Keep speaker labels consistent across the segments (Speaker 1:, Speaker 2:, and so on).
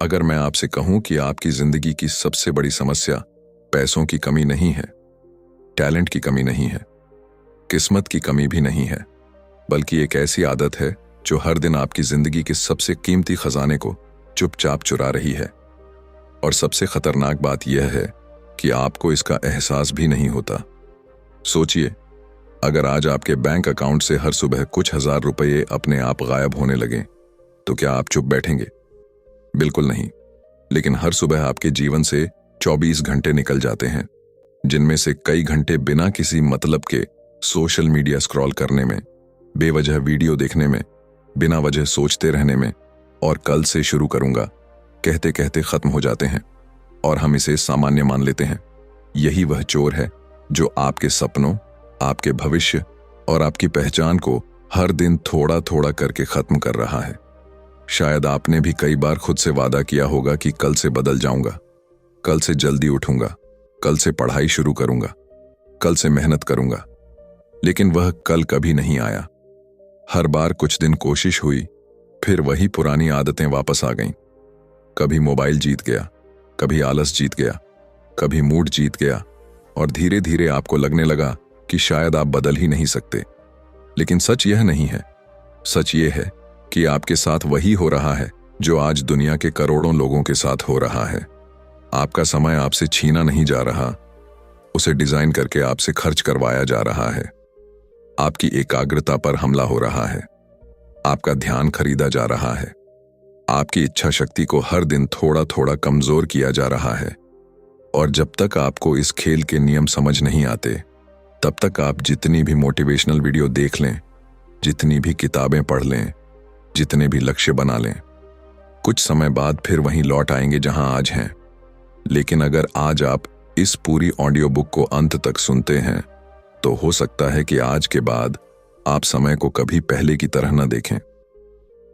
Speaker 1: अगर मैं आपसे कहूं कि आपकी जिंदगी की सबसे बड़ी समस्या पैसों की कमी नहीं है, टैलेंट की कमी नहीं है, किस्मत की कमी भी नहीं है, बल्कि एक ऐसी आदत है जो हर दिन आपकी जिंदगी के सबसे कीमती खजाने को चुपचाप चुरा रही है। और सबसे खतरनाक बात यह है कि आपको इसका एहसास भी नहीं होता। सोचिए, अगर आज आपके बैंक अकाउंट से हर सुबह कुछ हजार रुपये अपने आप गायब होने लगे, तो क्या आप चुप बैठेंगे? बिल्कुल नहीं। लेकिन हर सुबह आपके जीवन से 24 घंटे निकल जाते हैं, जिनमें से कई घंटे बिना किसी मतलब के सोशल मीडिया स्क्रॉल करने में, बेवजह वीडियो देखने में, बिना वजह सोचते रहने में और कल से शुरू करूंगा कहते कहते खत्म हो जाते हैं। और हम इसे सामान्य मान लेते हैं। यही वह चोर है जो आपके सपनों, आपके भविष्य और आपकी पहचान को हर दिन थोड़ा थोड़ा करके खत्म कर रहा है। शायद आपने भी कई बार खुद से वादा किया होगा कि कल से बदल जाऊंगा, कल से जल्दी उठूंगा, कल से पढ़ाई शुरू करूंगा, कल से मेहनत करूंगा, लेकिन वह कल कभी नहीं आया। हर बार कुछ दिन कोशिश हुई, फिर वही पुरानी आदतें वापस आ गईं। कभी मोबाइल जीत गया, कभी आलस जीत गया, कभी मूड जीत गया, और धीरे धीरे आपको लगने लगा कि शायद आप बदल ही नहीं सकते। लेकिन सच यह नहीं है। सच यह है कि आपके साथ वही हो रहा है जो आज दुनिया के करोड़ों लोगों के साथ हो रहा है। आपका समय आपसे छीना नहीं जा रहा, उसे डिजाइन करके आपसे खर्च करवाया जा रहा है। आपकी एकाग्रता पर हमला हो रहा है, आपका ध्यान खरीदा जा रहा है, आपकी इच्छा शक्ति को हर दिन थोड़ा थोड़ा कमजोर किया जा रहा है। और जब तक आपको इस खेल के नियम समझ नहीं आते, तब तक आप जितनी भी मोटिवेशनल वीडियो देख लें, जितनी भी किताबें पढ़ लें, जितने भी लक्ष्य बना लें, कुछ समय बाद फिर वहीं लौट आएंगे जहां आज हैं। लेकिन अगर आज आप इस पूरी ऑडियो बुक को अंत तक सुनते हैं, तो हो सकता है कि आज के बाद आप समय को कभी पहले की तरह न देखें।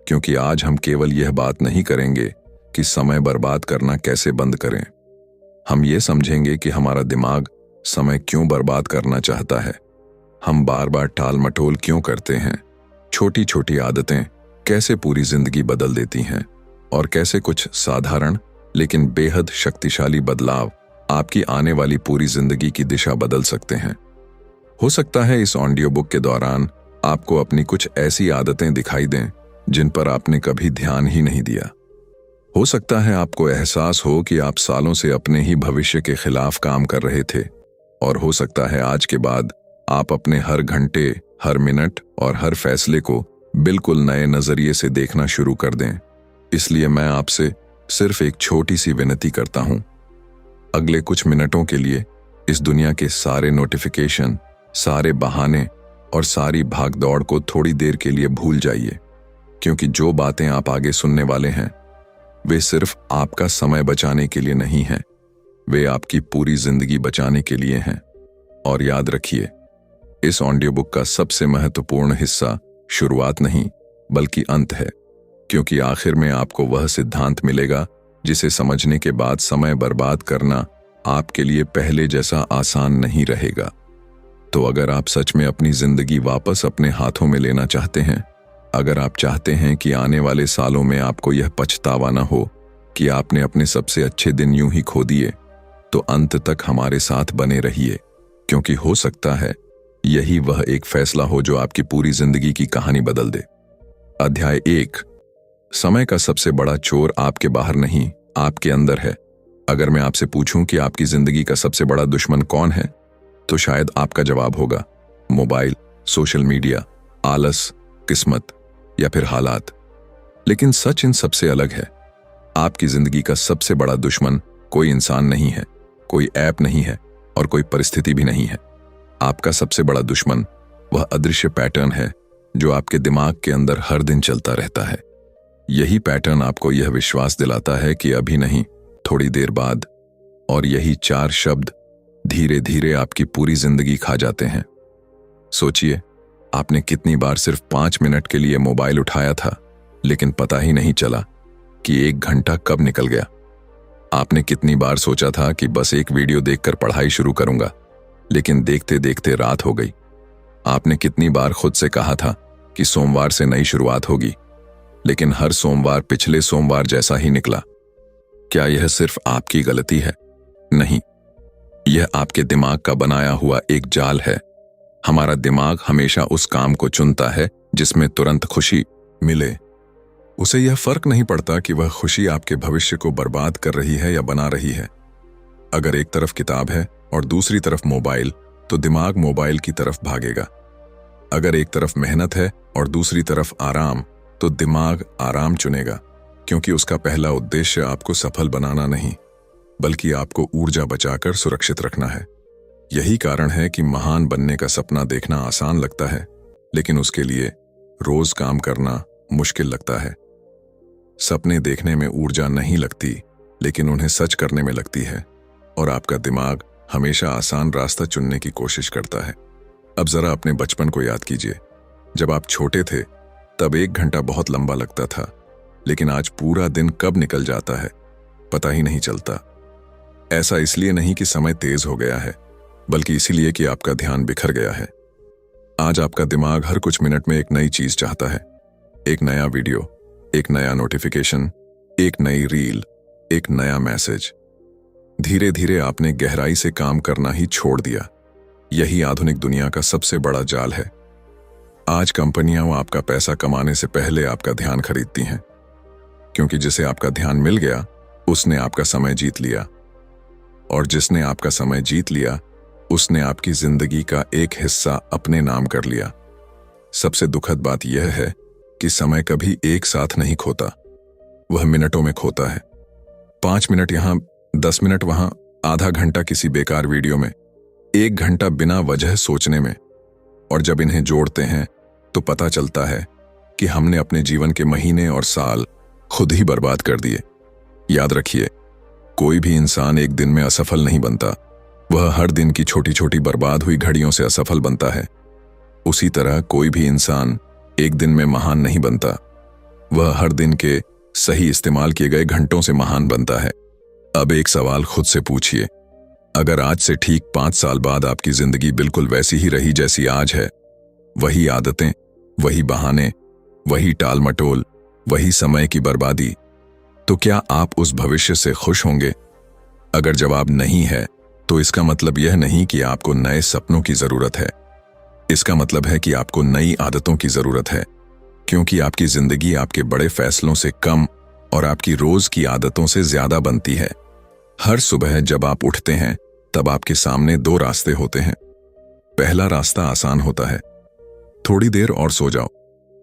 Speaker 1: क्योंकि आज हम केवल यह बात नहीं करेंगे कि समय बर्बाद करना कैसे बंद करें। हम ये समझेंगे कि हमारा दिमाग समय क्यों बर्बाद करना चाहता है, हम बार बार टाल मटोल क्यों करते हैं, छोटी छोटी आदतें कैसे पूरी जिंदगी बदल देती हैं, और कैसे कुछ साधारण लेकिन बेहद शक्तिशाली बदलाव आपकी आने वाली पूरी जिंदगी की दिशा बदल सकते हैं। हो सकता है इस ऑडियो बुक के दौरान आपको अपनी कुछ ऐसी आदतें दिखाई दें जिन पर आपने कभी ध्यान ही नहीं दिया। हो सकता है आपको एहसास हो कि आप सालों से अपने ही भविष्य के खिलाफ काम कर रहे थे। और हो सकता है आज के बाद आप अपने हर घंटे, हर मिनट और हर फैसले को बिल्कुल नए नजरिए से देखना शुरू कर दें। इसलिए मैं आपसे सिर्फ एक छोटी सी विनती करता हूं। अगले कुछ मिनटों के लिए इस दुनिया के सारे नोटिफिकेशन, सारे बहाने और सारी भागदौड़ को थोड़ी देर के लिए भूल जाइए। क्योंकि जो बातें आप आगे सुनने वाले हैं, वे सिर्फ आपका समय बचाने के लिए नहीं हैं, वे आपकी पूरी जिंदगी बचाने के लिए हैं। और याद रखिए, इस ऑडियो बुक का सबसे महत्वपूर्ण हिस्सा शुरुआत नहीं बल्कि अंत है। क्योंकि आखिर में आपको वह सिद्धांत मिलेगा जिसे समझने के बाद समय बर्बाद करना आपके लिए पहले जैसा आसान नहीं रहेगा। तो अगर आप सच में अपनी जिंदगी वापस अपने हाथों में लेना चाहते हैं, अगर आप चाहते हैं कि आने वाले सालों में आपको यह पछतावा न हो कि आपने अपने सबसे अच्छे दिन यूं ही खो दिए, तो अंत तक हमारे साथ बने रहिए। क्योंकि हो सकता है यही वह एक फैसला हो जो आपकी पूरी जिंदगी की कहानी बदल दे। अध्याय 1। समय का सबसे बड़ा चोर आपके बाहर नहीं, आपके अंदर है। अगर मैं आपसे पूछूं कि आपकी जिंदगी का सबसे बड़ा दुश्मन कौन है, तो शायद आपका जवाब होगा मोबाइल, सोशल मीडिया, आलस, किस्मत या फिर हालात। लेकिन सच इन सबसे अलग है। आपकी जिंदगी का सबसे बड़ा दुश्मन कोई इंसान नहीं है, कोई ऐप नहीं है और कोई परिस्थिति भी नहीं है। आपका सबसे बड़ा दुश्मन वह अदृश्य पैटर्न है जो आपके दिमाग के अंदर हर दिन चलता रहता है। यही पैटर्न आपको यह विश्वास दिलाता है कि अभी नहीं, थोड़ी देर बाद, और यही 4 शब्द धीरे धीरे आपकी पूरी जिंदगी खा जाते हैं। सोचिए, आपने कितनी बार सिर्फ 5 मिनट के लिए मोबाइल उठाया था, लेकिन पता ही नहीं चला कि 1 घंटा कब निकल गया। आपने कितनी बार सोचा था कि बस एक वीडियो देखकर पढ़ाई शुरू करूंगा, लेकिन देखते देखते रात हो गई। आपने कितनी बार खुद से कहा था कि सोमवार से नई शुरुआत होगी, लेकिन हर सोमवार पिछले सोमवार जैसा ही निकला। क्या यह सिर्फ आपकी गलती है? नहीं, यह आपके दिमाग का बनाया हुआ एक जाल है। हमारा दिमाग हमेशा उस काम को चुनता है जिसमें तुरंत खुशी मिले। उसे यह फर्क नहीं पड़ता कि वह खुशी आपके भविष्य को बर्बाद कर रही है या बना रही है। अगर एक तरफ किताब है और दूसरी तरफ मोबाइल, तो दिमाग मोबाइल की तरफ भागेगा। अगर एक तरफ मेहनत है और दूसरी तरफ आराम, तो दिमाग आराम चुनेगा, क्योंकि उसका पहला उद्देश्य आपको सफल बनाना नहीं, बल्कि आपको ऊर्जा बचाकर सुरक्षित रखना है। यही कारण है कि महान बनने का सपना देखना आसान लगता है, लेकिन उसके लिए रोज काम करना मुश्किल लगता है। सपने देखने में ऊर्जा नहीं लगती, लेकिन उन्हें सच करने में लगती है, और आपका दिमाग हमेशा आसान रास्ता चुनने की कोशिश करता है। अब जरा अपने बचपन को याद कीजिए। जब आप छोटे थे तब 1 घंटा बहुत लंबा लगता था, लेकिन आज पूरा दिन कब निकल जाता है पता ही नहीं चलता। ऐसा इसलिए नहीं कि समय तेज हो गया है, बल्कि इसीलिए कि आपका ध्यान बिखर गया है। आज आपका दिमाग हर कुछ मिनट में एक नई चीज चाहता है। एक नया वीडियो, एक नया नोटिफिकेशन, एक नई रील, एक नया मैसेज। धीरे धीरे आपने गहराई से काम करना ही छोड़ दिया। यही आधुनिक दुनिया का सबसे बड़ा जाल है। आज कंपनियां आपका पैसा कमाने से पहले आपका ध्यान खरीदती हैं, क्योंकि जिसे आपका ध्यान मिल गया उसने आपका समय जीत लिया, और जिसने आपका समय जीत लिया उसने आपकी जिंदगी का एक हिस्सा अपने नाम कर लिया। सबसे दुखद बात यह है कि समय कभी एक साथ नहीं खोता, वह मिनटों में खोता है। 5 मिनट यहां, 10 मिनट वहां, आधा घंटा किसी बेकार वीडियो में, 1 घंटा बिना वजह सोचने में। और जब इन्हें जोड़ते हैं तो पता चलता है कि हमने अपने जीवन के महीने और साल खुद ही बर्बाद कर दिए। याद रखिए, कोई भी इंसान एक दिन में असफल नहीं बनता, वह हर दिन की छोटी छोटी बर्बाद हुई घड़ियों से असफल बनता है। उसी तरह कोई भी इंसान एक दिन में महान नहीं बनता, वह हर दिन के सही इस्तेमाल किए गए घंटों से महान बनता है। अब एक सवाल खुद से पूछिए, अगर आज से ठीक 5 साल बाद आपकी जिंदगी बिल्कुल वैसी ही रही जैसी आज है, वही आदतें, वही बहाने, वही टाल मटोल, वही समय की बर्बादी, तो क्या आप उस भविष्य से खुश होंगे? अगर जवाब नहीं है, तो इसका मतलब यह नहीं कि आपको नए सपनों की जरूरत है। इसका मतलब है कि आपको नई आदतों की जरूरत है, क्योंकि आपकी जिंदगी आपके बड़े फैसलों से कम और आपकी रोज की आदतों से ज्यादा बनती है। हर सुबह जब आप उठते हैं तब आपके सामने 2 रास्ते होते हैं। पहला रास्ता आसान होता है, थोड़ी देर और सो जाओ,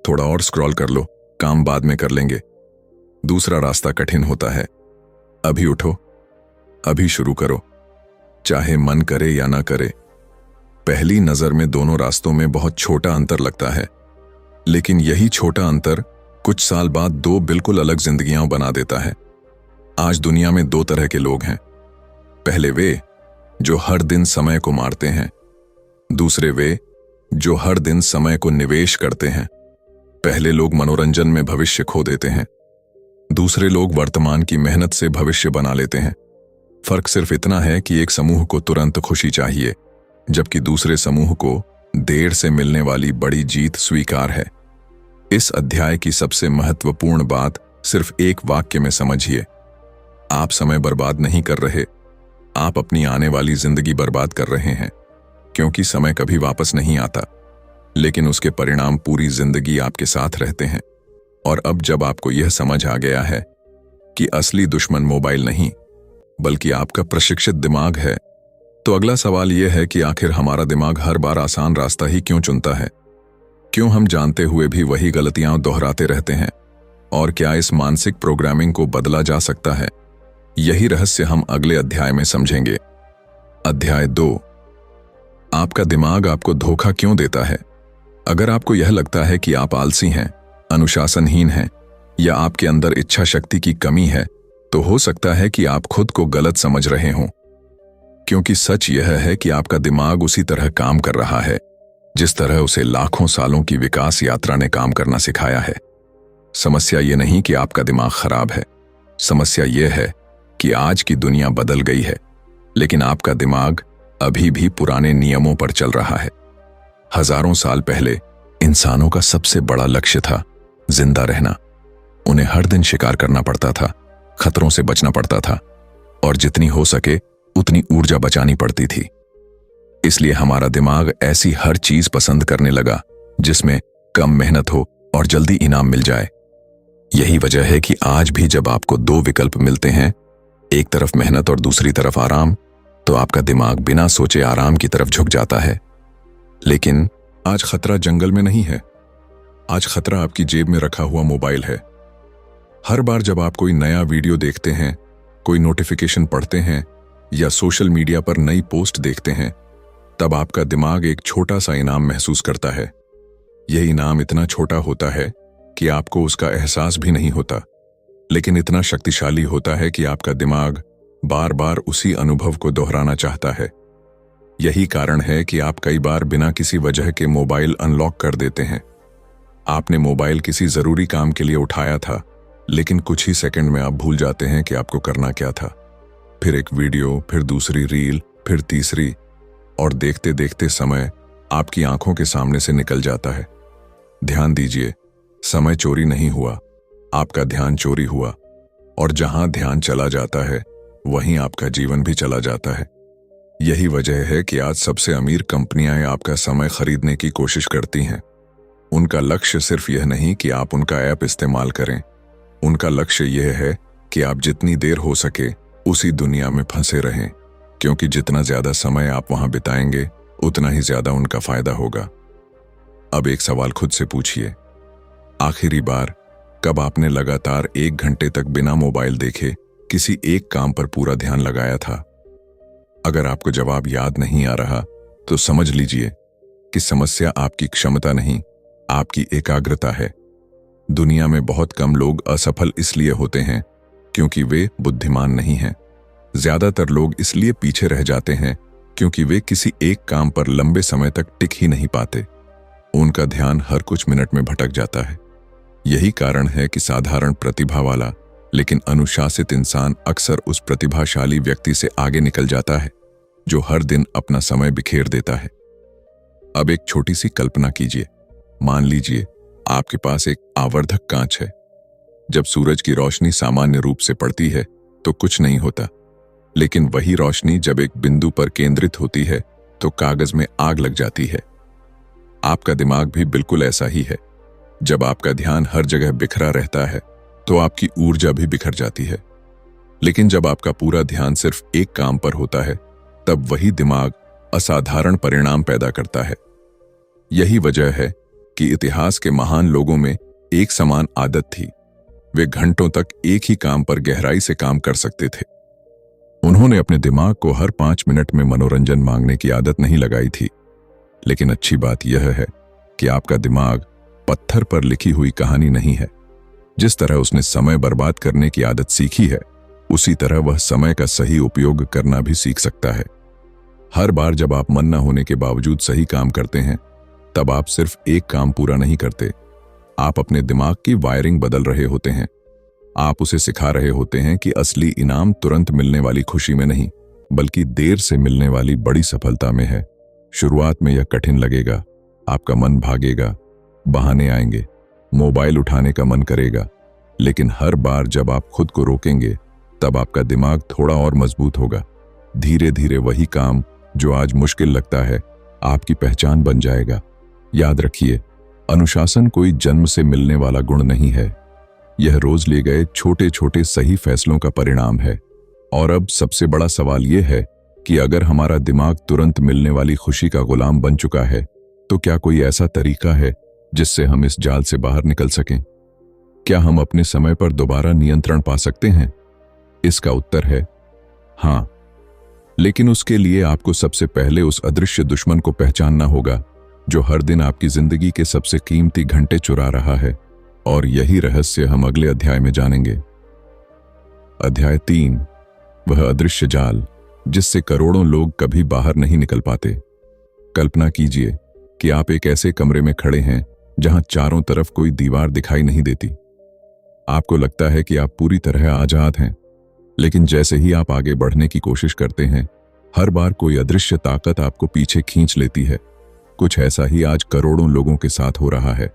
Speaker 1: थोड़ा और स्क्रॉल कर लो, काम बाद में कर लेंगे। दूसरा रास्ता कठिन होता है, अभी उठो, अभी शुरू करो, चाहे मन करे या ना करे। पहली नजर में दोनों रास्तों में बहुत छोटा अंतर लगता है, लेकिन यही छोटा अंतर कुछ साल बाद 2 बिल्कुल अलग जिंदगियां बना देता है। आज दुनिया में 2 तरह के लोग हैं। पहले वे जो हर दिन समय को मारते हैं, दूसरे वे जो हर दिन समय को निवेश करते हैं। पहले लोग मनोरंजन में भविष्य खो देते हैं, दूसरे लोग वर्तमान की मेहनत से भविष्य बना लेते हैं। फर्क सिर्फ इतना है कि एक समूह को तुरंत खुशी चाहिए, जबकि दूसरे समूह को देर से मिलने वाली बड़ी जीत स्वीकार है। इस अध्याय की सबसे महत्वपूर्ण बात सिर्फ एक वाक्य में समझिए, आप समय बर्बाद नहीं कर रहे, आप अपनी आने वाली जिंदगी बर्बाद कर रहे हैं। क्योंकि समय कभी वापस नहीं आता, लेकिन उसके परिणाम पूरी जिंदगी आपके साथ रहते हैं। और अब जब आपको यह समझ आ गया है कि असली दुश्मन मोबाइल नहीं, बल्कि आपका प्रशिक्षित दिमाग है, तो अगला सवाल यह है कि आखिर हमारा दिमाग हर बार आसान रास्ता ही क्यों चुनता है? क्यों हम जानते हुए भी वही गलतियां दोहराते रहते हैं? और क्या इस मानसिक प्रोग्रामिंग को बदला जा सकता है? यही रहस्य हम अगले अध्याय में समझेंगे। अध्याय 2, आपका दिमाग आपको धोखा क्यों देता है? अगर आपको यह लगता है कि आप आलसी हैं, अनुशासनहीन हैं, या आपके अंदर इच्छा शक्ति की कमी है, तो हो सकता है कि आप खुद को गलत समझ रहे हों। क्योंकि सच यह है कि आपका दिमाग उसी तरह काम कर रहा है जिस तरह उसे लाखों सालों की विकास यात्रा ने काम करना सिखाया है। समस्या यह नहीं कि आपका दिमाग खराब है, समस्या यह है कि आज की दुनिया बदल गई है, लेकिन आपका दिमाग अभी भी पुराने नियमों पर चल रहा है। हजारों साल पहले इंसानों का सबसे बड़ा लक्ष्य था जिंदा रहना। उन्हें हर दिन शिकार करना पड़ता था, खतरों से बचना पड़ता था और जितनी हो सके उतनी ऊर्जा बचानी पड़ती थी। इसलिए हमारा दिमाग ऐसी हर चीज पसंद करने लगा जिसमें कम मेहनत हो और जल्दी इनाम मिल जाए। यही वजह है कि आज भी जब आपको दो विकल्प मिलते हैं, एक तरफ मेहनत और दूसरी तरफ आराम, तो आपका दिमाग बिना सोचे आराम की तरफ झुक जाता है। लेकिन आज खतरा जंगल में नहीं है, आज खतरा आपकी जेब में रखा हुआ मोबाइल है। हर बार जब आप कोई नया वीडियो देखते हैं, कोई नोटिफिकेशन पढ़ते हैं या सोशल मीडिया पर नई पोस्ट देखते हैं, तब आपका दिमाग एक छोटा सा इनाम महसूस करता है। यह इनाम इतना छोटा होता है कि आपको उसका एहसास भी नहीं होता, लेकिन इतना शक्तिशाली होता है कि आपका दिमाग बार बार उसी अनुभव को दोहराना चाहता है। यही कारण है कि आप कई बार बिना किसी वजह के मोबाइल अनलॉक कर देते हैं। आपने मोबाइल किसी जरूरी काम के लिए उठाया था, लेकिन कुछ ही सेकंड में आप भूल जाते हैं कि आपको करना क्या था। फिर एक वीडियो, फिर दूसरी रील, फिर तीसरी, और देखते देखते समय आपकी आंखों के सामने से निकल जाता है। ध्यान दीजिए, समय चोरी नहीं हुआ, आपका ध्यान चोरी हुआ, और जहां ध्यान चला जाता है वहीं आपका जीवन भी चला जाता है। यही वजह है कि आज सबसे अमीर कंपनियां आपका समय खरीदने की कोशिश करती हैं। उनका लक्ष्य सिर्फ यह नहीं कि आप उनका ऐप इस्तेमाल करें, उनका लक्ष्य यह है कि आप जितनी देर हो सके उसी दुनिया में फंसे रहें, क्योंकि जितना ज्यादा समय आप वहां बिताएंगे उतना ही ज्यादा उनका फायदा होगा। अब एक सवाल खुद से पूछिए, आखिरी बार कब आपने लगातार 1 घंटे तक बिना मोबाइल देखे किसी एक काम पर पूरा ध्यान लगाया था? अगर आपको जवाब याद नहीं आ रहा तो समझ लीजिए कि समस्या आपकी क्षमता नहीं, आपकी एकाग्रता है। दुनिया में बहुत कम लोग असफल इसलिए होते हैं क्योंकि वे बुद्धिमान नहीं हैं। ज्यादातर लोग इसलिए पीछे रह जाते हैं क्योंकि वे किसी एक काम पर लंबे समय तक टिक ही नहीं पाते। उनका ध्यान हर कुछ मिनट में भटक जाता है। यही कारण है कि साधारण प्रतिभा वाला लेकिन अनुशासित इंसान अक्सर उस प्रतिभाशाली व्यक्ति से आगे निकल जाता है जो हर दिन अपना समय बिखेर देता है। अब एक छोटी सी कल्पना कीजिए। मान लीजिए आपके पास एक आवर्धक कांच है। जब सूरज की रोशनी सामान्य रूप से पड़ती है तो कुछ नहीं होता, लेकिन वही रोशनी जब एक बिंदु पर केंद्रित होती है तो कागज में आग लग जाती है। आपका दिमाग भी बिल्कुल ऐसा ही है। जब आपका ध्यान हर जगह बिखरा रहता है तो आपकी ऊर्जा भी बिखर जाती है, लेकिन जब आपका पूरा ध्यान सिर्फ एक काम पर होता है तब वही दिमाग असाधारण परिणाम पैदा करता है। यही वजह है कि इतिहास के महान लोगों में एक समान आदत थी। वे घंटों तक एक ही काम पर गहराई से काम कर सकते थे। उन्होंने अपने दिमाग को हर 5 मिनट में मनोरंजन मांगने की आदत नहीं लगाई थी। लेकिन अच्छी बात यह है कि आपका दिमाग पत्थर पर लिखी हुई कहानी नहीं है। जिस तरह उसने समय बर्बाद करने की आदत सीखी है, उसी तरह वह समय का सही उपयोग करना भी सीख सकता है। हर बार जब आप मन न होने के बावजूद सही काम करते हैं, तब आप सिर्फ एक काम पूरा नहीं करते, आप अपने दिमाग की वायरिंग बदल रहे होते हैं। आप उसे सिखा रहे होते हैं कि असली इनाम तुरंत मिलने वाली खुशी में नहीं, बल्कि देर से मिलने वाली बड़ी सफलता में है। शुरुआत में यह कठिन लगेगा, आपका मन भागेगा, बहाने आएंगे, मोबाइल उठाने का मन करेगा, लेकिन हर बार जब आप खुद को रोकेंगे तब आपका दिमाग थोड़ा और मजबूत होगा। धीरे धीरे वही काम जो आज मुश्किल लगता है आपकी पहचान बन जाएगा। याद रखिए, अनुशासन कोई जन्म से मिलने वाला गुण नहीं है, यह रोज लिए गए छोटे छोटे सही फैसलों का परिणाम है। और अब सबसे बड़ा सवाल यह है कि अगर हमारा दिमाग तुरंत मिलने वाली खुशी का गुलाम बन चुका है, तो क्या कोई ऐसा तरीका है जिससे हम इस जाल से बाहर निकल सकें? क्या हम अपने समय पर दोबारा नियंत्रण पा सकते हैं? इसका उत्तर है हाँ, लेकिन उसके लिए आपको सबसे पहले उस अदृश्य दुश्मन को पहचानना होगा जो हर दिन आपकी जिंदगी के सबसे कीमती घंटे चुरा रहा है। और यही रहस्य हम अगले अध्याय में जानेंगे। अध्याय 3, वह अदृश्य जाल जिससे करोड़ों लोग कभी बाहर नहीं निकल पाते। कल्पना कीजिए कि आप एक ऐसे कमरे में खड़े हैं जहां चारों तरफ कोई दीवार दिखाई नहीं देती। आपको लगता है कि आप पूरी तरह आजाद हैं, लेकिन जैसे ही आप आगे बढ़ने की कोशिश करते हैं, हर बार कोई अदृश्य ताकत आपको पीछे खींच लेती है। कुछ ऐसा ही आज करोड़ों लोगों के साथ हो रहा है।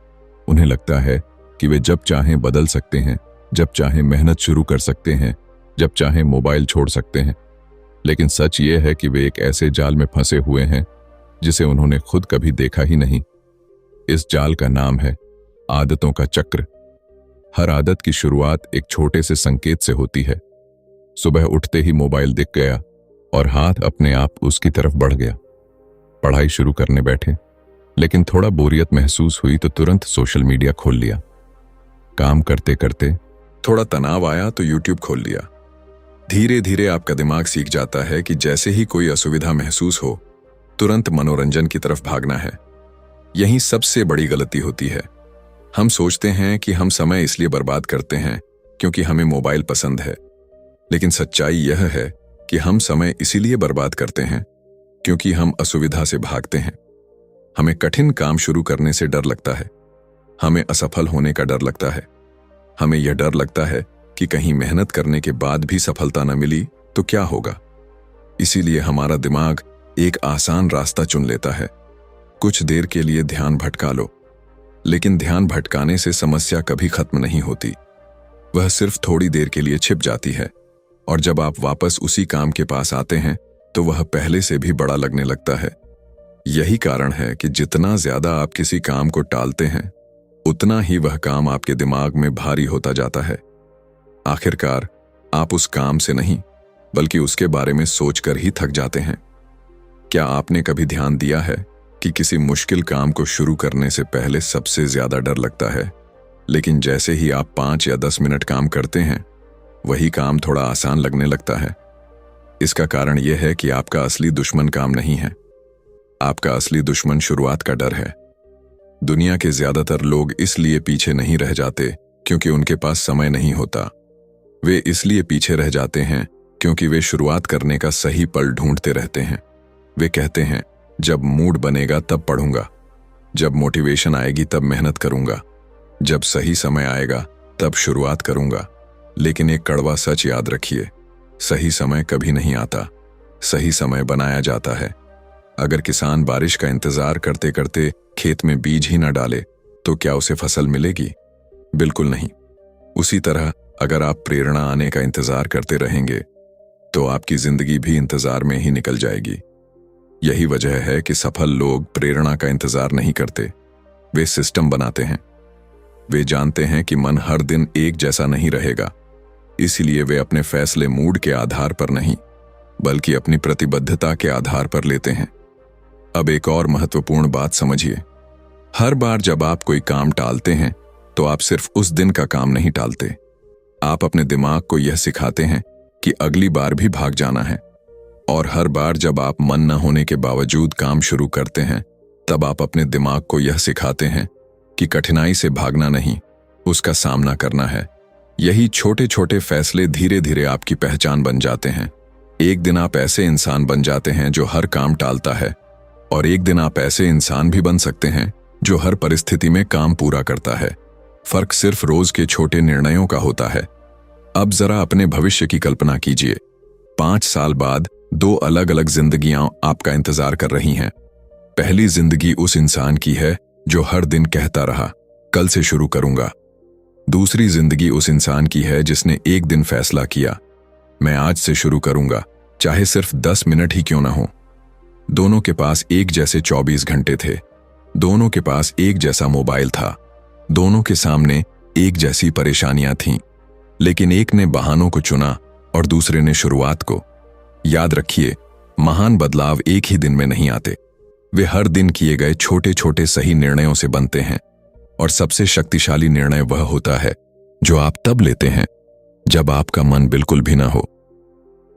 Speaker 1: उन्हें लगता है कि वे जब चाहें बदल सकते हैं, जब चाहे मेहनत शुरू कर सकते हैं, जब चाहे मोबाइल छोड़ सकते हैं। लेकिन सच ये है कि वे एक ऐसे जाल में फंसे हुए हैं जिसे उन्होंने खुद कभी देखा ही नहीं। इस जाल का नाम है आदतों का चक्र। हर आदत की शुरुआत एक छोटे से संकेत से होती है। सुबह उठते ही मोबाइल दिख गया और हाथ अपने आप उसकी तरफ बढ़ गया। पढ़ाई शुरू करने बैठे, लेकिन थोड़ा बोरियत महसूस हुई तो तुरंत सोशल मीडिया खोल लिया। काम करते करते थोड़ा तनाव आया तो यूट्यूब खोल लिया। धीरे धीरे आपका दिमाग सीख जाता है कि जैसे ही कोई असुविधा महसूस हो, तुरंत मनोरंजन की तरफ भागना है। यही सबसे बड़ी गलती होती है। हम सोचते हैं कि हम समय इसलिए बर्बाद करते हैं क्योंकि हमें मोबाइल पसंद है, लेकिन सच्चाई यह है कि हम समय इसीलिए बर्बाद करते हैं क्योंकि हम असुविधा से भागते हैं। हमें कठिन काम शुरू करने से डर लगता है, हमें असफल होने का डर लगता है, हमें यह डर लगता है कि कहीं मेहनत करने के बाद भी सफलता न मिली तो क्या होगा। इसीलिए हमारा दिमाग एक आसान रास्ता चुन लेता है। कुछ देर के लिए ध्यान भटका लो, लेकिन ध्यान भटकाने से समस्या कभी खत्म नहीं होती। वह सिर्फ थोड़ी देर के लिए छिप जाती है, और जब आप वापस उसी काम के पास आते हैं तो वह पहले से भी बड़ा लगने लगता है। यही कारण है कि जितना ज्यादा आप किसी काम को टालते हैं, उतना ही वह काम आपके दिमाग में भारी होता जाता है। आखिरकार आप उस काम से नहीं, बल्कि उसके बारे में सोचकर ही थक जाते हैं। क्या आपने कभी ध्यान दिया है कि किसी मुश्किल काम को शुरू करने से पहले सबसे ज्यादा डर लगता है, लेकिन जैसे ही आप 5 या 10 मिनट काम करते हैं, वही काम थोड़ा आसान लगने लगता है। इसका कारण यह है कि आपका असली दुश्मन काम नहीं है, आपका असली दुश्मन शुरुआत का डर है। दुनिया के ज्यादातर लोग इसलिए पीछे नहीं रह जाते क्योंकि उनके पास समय नहीं होता। वे इसलिए पीछे रह जाते हैं क्योंकि वे शुरुआत करने का सही पल ढूंढते रहते हैं। वे कहते हैं, जब मूड बनेगा तब पढ़ूंगा, जब मोटिवेशन आएगी तब मेहनत करूंगा, जब सही समय आएगा तब शुरुआत करूंगा। लेकिन एक कड़वा सच याद रखिए, सही समय कभी नहीं आता, सही समय बनाया जाता है। अगर किसान बारिश का इंतजार करते करते खेत में बीज ही न डाले तो क्या उसे फसल मिलेगी? बिल्कुल नहीं। उसी तरह अगर आप प्रेरणा आने का इंतजार करते रहेंगे तो आपकी जिंदगी भी इंतजार में ही निकल जाएगी। यही वजह है कि सफल लोग प्रेरणा का इंतजार नहीं करते, वे सिस्टम बनाते हैं। वे जानते हैं कि मन हर दिन एक जैसा नहीं रहेगा, इसलिए वे अपने फैसले मूड के आधार पर नहीं, बल्कि अपनी प्रतिबद्धता के आधार पर लेते हैं। अब एक और महत्वपूर्ण बात समझिए, हर बार जब आप कोई काम टालते हैं तो आप सिर्फ उस दिन का काम नहीं टालते, आप अपने दिमाग को यह सिखाते हैं कि अगली बार भी भाग जाना है। और हर बार जब आप मन न होने के बावजूद काम शुरू करते हैं, तब आप अपने दिमाग को यह सिखाते हैं कि कठिनाई से भागना नहीं, उसका सामना करना है। यही छोटे छोटे फैसले धीरे धीरे आपकी पहचान बन जाते हैं। एक दिन आप ऐसे इंसान बन जाते हैं जो हर काम टालता है, और एक दिन आप ऐसे इंसान भी बन सकते हैं जो हर परिस्थिति में काम पूरा करता है। फर्क सिर्फ रोज के छोटे निर्णयों का होता है। अब जरा अपने भविष्य की कल्पना कीजिए। 5 साल बाद 2 अलग अलग जिंदगियां आपका इंतजार कर रही हैं। पहली जिंदगी उस इंसान की है जो हर दिन कहता रहा, कल से शुरू करूंगा। दूसरी जिंदगी उस इंसान की है जिसने एक दिन फैसला किया, मैं आज से शुरू करूंगा, चाहे सिर्फ 10 मिनट ही क्यों ना हो। दोनों के पास एक जैसे 24 घंटे थे, दोनों के पास एक जैसा मोबाइल था, दोनों के सामने एक जैसी परेशानियां थीं, लेकिन एक ने बहानों को चुना और दूसरे ने शुरुआत को। याद रखिए, महान बदलाव एक ही दिन में नहीं आते, वे हर दिन किए गए छोटे छोटे सही निर्णयों से बनते हैं। और सबसे शक्तिशाली निर्णय वह होता है जो आप तब लेते हैं जब आपका मन बिल्कुल भी ना हो।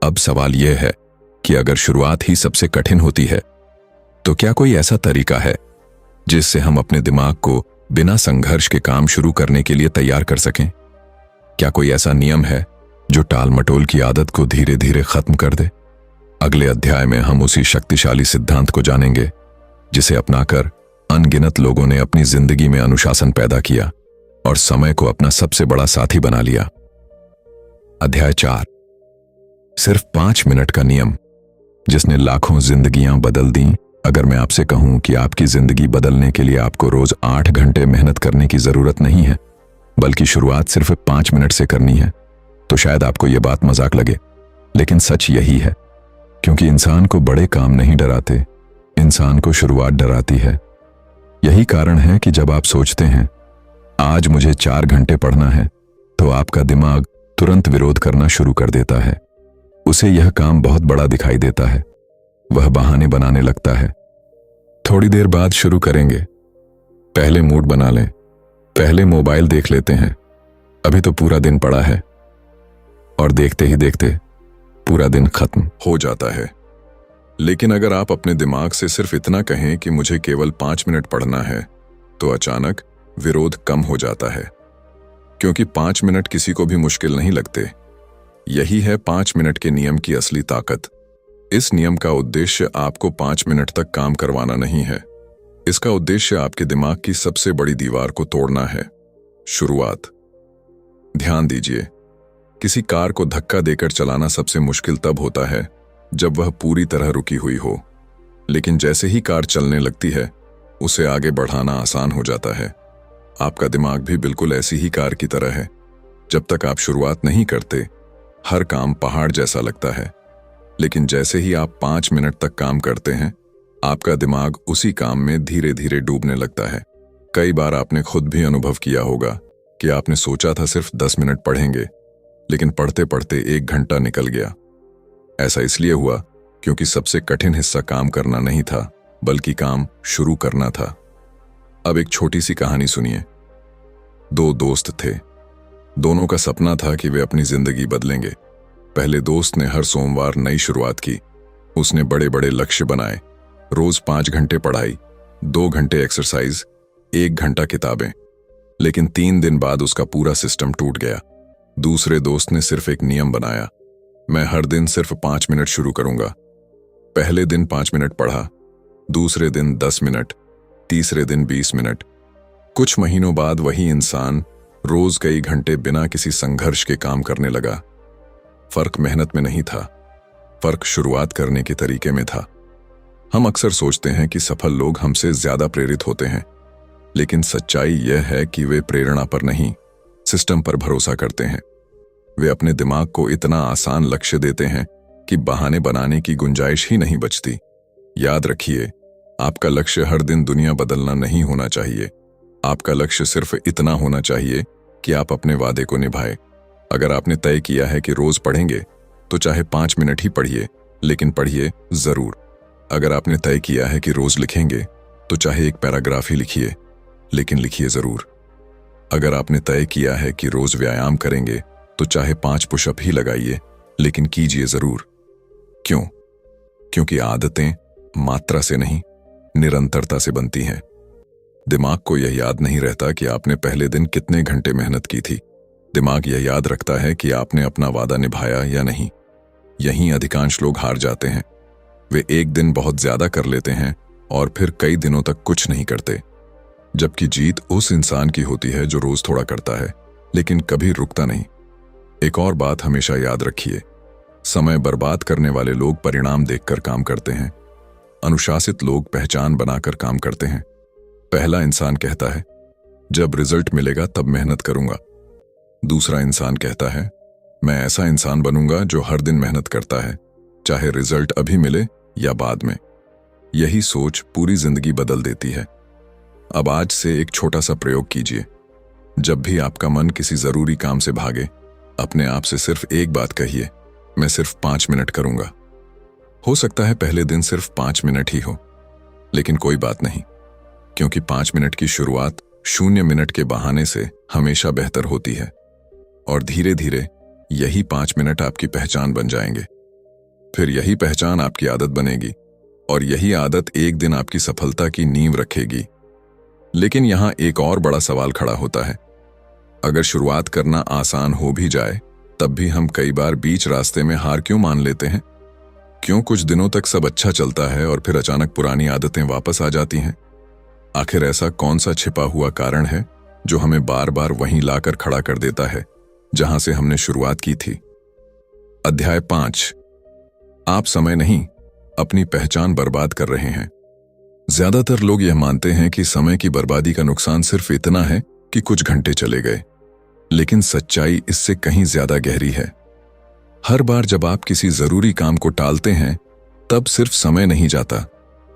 Speaker 1: अब सवाल यह है कि अगर शुरुआत ही सबसे कठिन होती है, तो क्या कोई ऐसा तरीका है जिससे हम अपने दिमाग को बिना संघर्ष के काम शुरू करने के लिए तैयार कर सकें? क्या कोई ऐसा नियम है जो टाल मटोल की आदत को धीरे धीरे खत्म कर दे? अगले अध्याय में हम उसी शक्तिशाली सिद्धांत को जानेंगे जिसे अपनाकर अनगिनत लोगों ने अपनी जिंदगी में अनुशासन पैदा किया और समय को अपना सबसे बड़ा साथी बना लिया। अध्याय 4, सिर्फ 5 मिनट का नियम जिसने लाखों जिंदगियां बदल दी। अगर मैं आपसे कहूं कि आपकी जिंदगी बदलने के लिए आपको रोज 8 घंटे मेहनत करने की जरूरत नहीं है,
Speaker 2: बल्कि शुरुआत सिर्फ 5 मिनट से करनी है। तो शायद आपको यह बात मजाक लगे, लेकिन सच यही है, क्योंकि इंसान को बड़े काम नहीं डराते, इंसान को शुरुआत डराती है। यही कारण है कि जब आप सोचते हैं आज मुझे 4 घंटे पढ़ना है, तो आपका दिमाग तुरंत विरोध करना शुरू कर देता है। उसे यह काम बहुत बड़ा दिखाई देता है, वह बहाने बनाने लगता है। थोड़ी देर बाद शुरू करेंगे, पहले मूड बना लें, पहले मोबाइल देख लेते हैं, अभी तो पूरा दिन पड़ा है, और देखते ही देखते पूरा दिन खत्म
Speaker 1: हो जाता है। लेकिन अगर आप अपने दिमाग से सिर्फ इतना कहें कि मुझे केवल 5 मिनट पढ़ना है, तो अचानक विरोध कम हो जाता है, क्योंकि 5 मिनट किसी को भी मुश्किल नहीं लगते। यही है 5 मिनट के नियम की असली ताकत। इस नियम का उद्देश्य आपको 5 मिनट तक काम करवाना नहीं है। इसका उद्देश्य आपके दिमाग की सबसे बड़ी दीवार को तोड़ना है, शुरुआत। ध्यान दीजिए, किसी कार को धक्का देकर चलाना सबसे मुश्किल तब होता है जब वह पूरी तरह रुकी हुई हो, लेकिन जैसे ही कार चलने लगती है, उसे आगे बढ़ाना आसान हो जाता है। आपका दिमाग भी बिल्कुल ऐसी ही कार की तरह है। जब तक आप शुरुआत नहीं करते, हर काम पहाड़ जैसा लगता है, लेकिन जैसे ही आप 5 मिनट तक काम करते हैं, आपका दिमाग उसी काम में धीरे धीरे डूबने लगता है। कई बार आपने खुद भी अनुभव किया होगा कि आपने सोचा था सिर्फ 10 मिनट पढ़ेंगे, लेकिन पढ़ते पढ़ते 1 घंटा निकल गया। ऐसा इसलिए हुआ क्योंकि सबसे कठिन हिस्सा काम करना नहीं था, बल्कि काम शुरू करना था। अब एक छोटी सी कहानी सुनिए। 2 दोस्त थे। दोनों का सपना था कि वे अपनी जिंदगी बदलेंगे। पहले दोस्त ने हर सोमवार नई शुरुआत की। उसने बड़े बड़े लक्ष्य बनाए, रोज 5 घंटे पढ़ाई, 2 घंटे एक्सरसाइज, 1 घंटा किताबें। लेकिन 3 दिन बाद उसका पूरा सिस्टम टूट गया। दूसरे दोस्त ने सिर्फ एक नियम बनाया, मैं हर दिन सिर्फ 5 मिनट शुरू करूंगा। पहले दिन 5 मिनट पढ़ा, दूसरे दिन 10 मिनट, तीसरे दिन 20 मिनट। कुछ महीनों बाद वही इंसान रोज कई घंटे बिना किसी संघर्ष के काम करने लगा। फर्क मेहनत में नहीं था, फर्क शुरुआत करने के तरीके में था। हम अक्सर सोचते हैं कि सफल लोग हमसे ज्यादा प्रेरित होते हैं, लेकिन सच्चाई यह है कि वे प्रेरणा पर नहीं, सिस्टम पर भरोसा करते हैं। वे अपने दिमाग को इतना आसान लक्ष्य देते हैं कि बहाने बनाने की गुंजाइश ही नहीं बचती। याद रखिए, आपका लक्ष्य हर दिन दुनिया बदलना नहीं होना चाहिए। आपका लक्ष्य सिर्फ इतना होना चाहिए कि आप अपने वादे को निभाएं। अगर आपने तय किया है कि रोज पढ़ेंगे, तो चाहे 5 मिनट ही पढ़िए, लेकिन पढ़िए जरूर। अगर आपने तय किया है कि रोज लिखेंगे, तो चाहे 1 पैराग्राफ ही लिखिए, लेकिन लिखिए जरूर। अगर आपने तय किया है कि रोज व्यायाम करेंगे, तो चाहे 5 पुशअप ही लगाइए, लेकिन कीजिए जरूर। क्यों? क्योंकि आदतें मात्रा से नहीं, निरंतरता से बनती हैं। दिमाग को यह याद नहीं रहता कि आपने पहले दिन कितने घंटे मेहनत की थी। दिमाग यह याद रखता है कि आपने अपना वादा निभाया या नहीं। यहीं अधिकांश लोग हार जाते हैं। वे एक दिन बहुत ज्यादा कर लेते हैं और फिर कई दिनों तक कुछ नहीं करते। जबकि जीत उस इंसान की होती है जो रोज थोड़ा करता है, लेकिन कभी रुकता नहीं। एक और बात हमेशा याद रखिए, समय बर्बाद करने वाले लोग परिणाम देखकर काम करते हैं, अनुशासित लोग पहचान बनाकर काम करते हैं। पहला इंसान कहता है, जब रिजल्ट मिलेगा तब मेहनत करूंगा। दूसरा इंसान कहता है, मैं ऐसा इंसान बनूंगा जो हर दिन मेहनत करता है, चाहे रिजल्ट अभी मिले या बाद में। यही सोच पूरी जिंदगी बदल देती है। अब आज से एक छोटा सा प्रयोग कीजिए। जब भी आपका मन किसी जरूरी काम से भागे, अपने आप से सिर्फ एक बात कहिए, मैं सिर्फ 5 मिनट करूंगा। हो सकता है पहले दिन सिर्फ 5 मिनट ही हो, लेकिन कोई बात नहीं, क्योंकि 5 मिनट की शुरुआत 0 मिनट के बहाने से हमेशा बेहतर होती है। और धीरे धीरे यही 5 मिनट आपकी पहचान बन जाएंगे। फिर यही पहचान आपकी आदत बनेगी, और यही आदत एक दिन आपकी सफलता की नींव रखेगी। लेकिन यहां एक और बड़ा सवाल खड़ा होता है। अगर शुरुआत करना आसान हो भी जाए, तब भी हम कई बार बीच रास्ते में हार क्यों मान लेते हैं? क्यों कुछ दिनों तक सब अच्छा चलता है और फिर अचानक पुरानी आदतें वापस आ जाती हैं? आखिर ऐसा कौन सा छिपा हुआ कारण है जो हमें बार बार वहीं लाकर खड़ा कर देता है जहां से हमने शुरुआत की थी? अध्याय 5। आप समय नहीं, अपनी पहचान बर्बाद कर रहे हैं। ज्यादातर लोग यह मानते हैं कि समय की बर्बादी का नुकसान सिर्फ इतना है कि कुछ घंटे चले गए, लेकिन सच्चाई इससे कहीं ज्यादा गहरी है। हर बार जब आप किसी जरूरी काम को टालते हैं, तब सिर्फ समय नहीं जाता,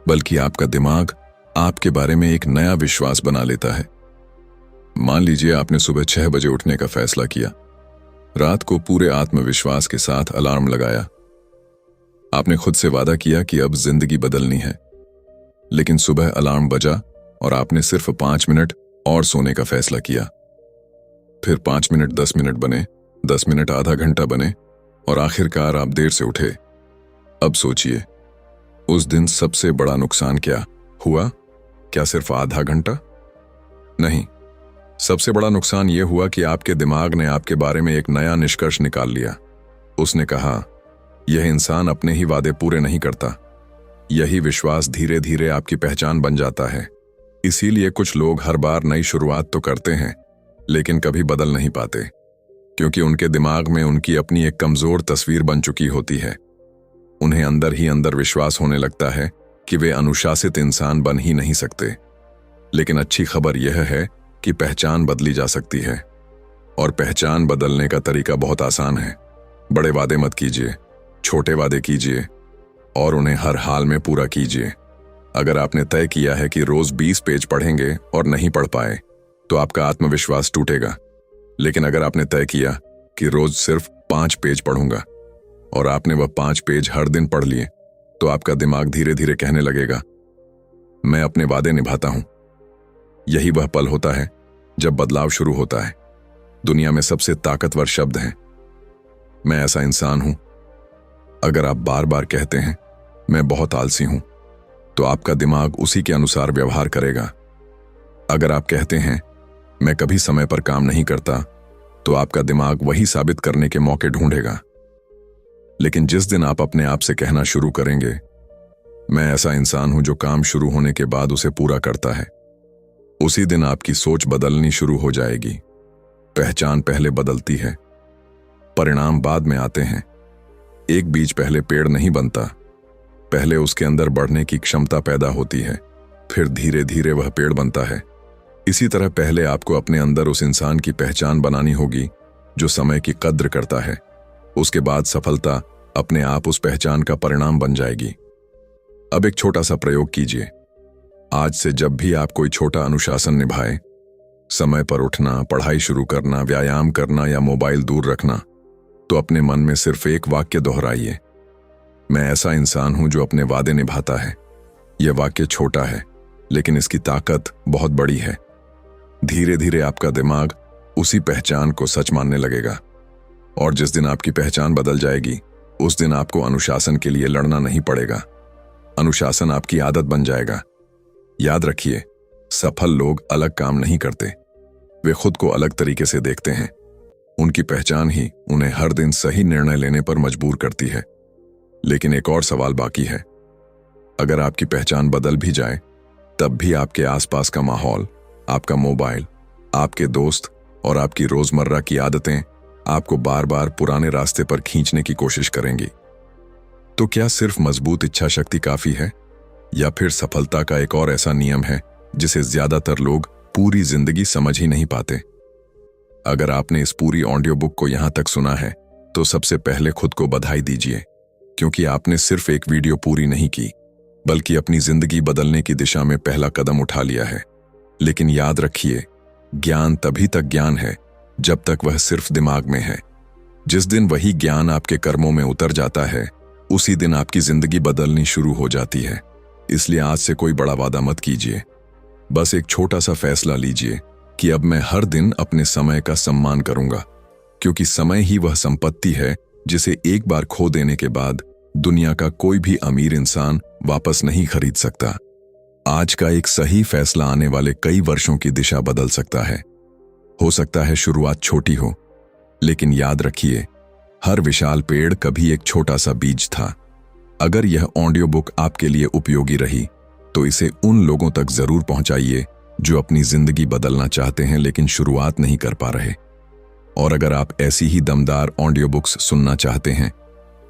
Speaker 1: बल्कि आपका दिमाग आपके बारे में एक नया विश्वास बना लेता है। मान लीजिए आपने सुबह 6 बजे उठने का फैसला किया। रात को पूरे आत्मविश्वास के साथ अलार्म लगाया। आपने खुद से वादा किया कि अब जिंदगी बदलनी है। लेकिन सुबह अलार्म बजा और आपने सिर्फ 5 मिनट और सोने का फैसला किया। फिर 5 मिनट 10 मिनट बने, 10 मिनट आधा घंटा बने और आखिरकार आप देर से उठे। अब सोचिए, उस दिन सबसे बड़ा नुकसान क्या हुआ? क्या सिर्फ आधा घंटा? नहीं, सबसे बड़ा नुकसान यह हुआ कि आपके दिमाग ने आपके बारे में एक नया निष्कर्ष निकाल लिया। उसने कहा, यह इंसान अपने ही वादे पूरे नहीं करता। यही विश्वास धीरे धीरे आपकी पहचान बन जाता है। इसीलिए कुछ लोग हर बार नई शुरुआत तो करते हैं, लेकिन कभी बदल नहीं पाते, क्योंकि उनके दिमाग में उनकी अपनी एक कमजोर तस्वीर बन चुकी होती है। उन्हें अंदर ही अंदर विश्वास होने लगता है कि वे अनुशासित इंसान बन ही नहीं सकते। लेकिन अच्छी खबर यह है कि पहचान बदली जा सकती है, और पहचान बदलने का तरीका बहुत आसान है। बड़े वादे मत कीजिए, छोटे वादे कीजिए और उन्हें हर हाल में पूरा कीजिए। अगर आपने तय किया है कि रोज 20 पेज पढ़ेंगे और नहीं पढ़ पाए, तो आपका आत्मविश्वास टूटेगा। लेकिन अगर आपने तय किया कि रोज सिर्फ 5 पेज पढ़ूंगा और आपने वह 5 पेज हर दिन पढ़ लिए, तो आपका दिमाग धीरे धीरे कहने लगेगा, मैं अपने वादे निभाता हूं। यही वह पल होता है जब बदलाव शुरू होता है। दुनिया में सबसे ताकतवर शब्द है, मैं ऐसा इंसान हूं। अगर आप बार बार कहते हैं, मैं बहुत आलसी हूं, तो आपका दिमाग उसी के अनुसार व्यवहार करेगा। अगर आप कहते हैं, मैं कभी समय पर काम नहीं करता, तो आपका दिमाग वही साबित करने के मौके ढूंढेगा। लेकिन जिस दिन आप अपने आप से कहना शुरू करेंगे, मैं ऐसा इंसान हूं जो काम शुरू होने के बाद उसे पूरा करता है, उसी दिन आपकी सोच बदलनी शुरू हो जाएगी। पहचान पहले बदलती है, परिणाम बाद में आते हैं। एक बीज पहले पेड़ नहीं बनता, पहले उसके अंदर बढ़ने की क्षमता पैदा होती है, फिर धीरे धीरे वह पेड़ बनता है। इसी तरह पहले आपको अपने अंदर उस इंसान की पहचान बनानी होगी जो समय की कद्र करता है। उसके बाद सफलता अपने आप उस पहचान का परिणाम बन जाएगी। अब एक छोटा सा प्रयोग कीजिए। आज से जब भी आप कोई छोटा अनुशासन निभाएं, समय पर उठना, पढ़ाई शुरू करना, व्यायाम करना या मोबाइल दूर रखना, तो अपने मन में सिर्फ एक वाक्य दोहराइए, मैं ऐसा इंसान हूं जो अपने वादे निभाता है। यह वाक्य छोटा है, लेकिन इसकी ताकत बहुत बड़ी है। धीरे धीरे आपका दिमाग उसी पहचान को सच मानने लगेगा, और जिस दिन आपकी पहचान बदल जाएगी, उस दिन आपको अनुशासन के लिए लड़ना नहीं पड़ेगा। अनुशासन आपकी आदत बन जाएगा। याद रखिए, सफल लोग अलग काम नहीं करते, वे खुद को अलग तरीके से देखते हैं। उनकी पहचान ही उन्हें हर दिन सही निर्णय लेने पर मजबूर करती है। लेकिन एक और सवाल बाकी है। अगर आपकी पहचान बदल भी जाए, तब भी आपके आसपास का माहौल, आपका मोबाइल, आपके दोस्त और आपकी रोजमर्रा की आदतें आपको बार बार पुराने रास्ते पर खींचने की कोशिश करेंगी। तो क्या सिर्फ मजबूत इच्छा शक्ति काफी है, या फिर सफलता का एक और ऐसा नियम है जिसे ज्यादातर लोग पूरी जिंदगी समझ ही नहीं पाते? अगर आपने इस पूरी ऑडियो बुक को यहां तक सुना है, तो सबसे पहले खुद को बधाई दीजिए, क्योंकि आपने सिर्फ एक वीडियो पूरी नहीं की, बल्कि अपनी जिंदगी बदलने की दिशा में पहला कदम उठा लिया है। लेकिन याद रखिए, ज्ञान तभी तक ज्ञान है जब तक वह सिर्फ दिमाग में है। जिस दिन वही ज्ञान आपके कर्मों में उतर जाता है, उसी दिन आपकी जिंदगी बदलनी शुरू हो जाती है। इसलिए आज से कोई बड़ा वादा मत कीजिए, बस एक छोटा सा फैसला लीजिए कि अब मैं हर दिन अपने समय का सम्मान करूंगा, क्योंकि समय ही वह संपत्ति है जिसे एक बार खो देने के बाद दुनिया का कोई भी अमीर इंसान वापस नहीं खरीद सकता। आज का एक सही फैसला आने वाले कई वर्षों की दिशा बदल सकता है। हो सकता है शुरुआत छोटी हो, लेकिन याद रखिए, हर विशाल पेड़ कभी एक छोटा सा बीज था। अगर यह ऑडियो बुक आपके लिए उपयोगी रही, तो इसे उन लोगों तक जरूर पहुंचाइए जो अपनी जिंदगी बदलना चाहते हैं लेकिन शुरुआत नहीं कर पा रहे। और अगर आप ऐसी ही दमदार ऑडियो बुक्स सुनना चाहते हैं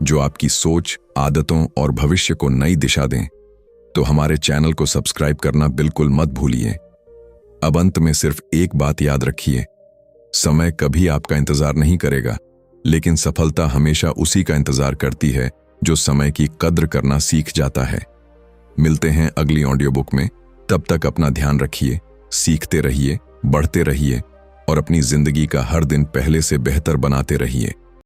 Speaker 1: जो आपकी सोच, आदतों और भविष्य को नई दिशा दें, तो हमारे चैनल को सब्सक्राइब करना बिल्कुल मत भूलिए। अब अंत में सिर्फ एक बात याद रखिए, समय कभी आपका इंतजार नहीं करेगा, लेकिन सफलता हमेशा उसी का इंतजार करती है जो समय की कद्र करना सीख जाता है। मिलते हैं अगली ऑडियो बुक में। तब तक अपना ध्यान रखिए, सीखते रहिए, बढ़ते रहिए और अपनी जिंदगी का हर दिन पहले से बेहतर बनाते रहिए।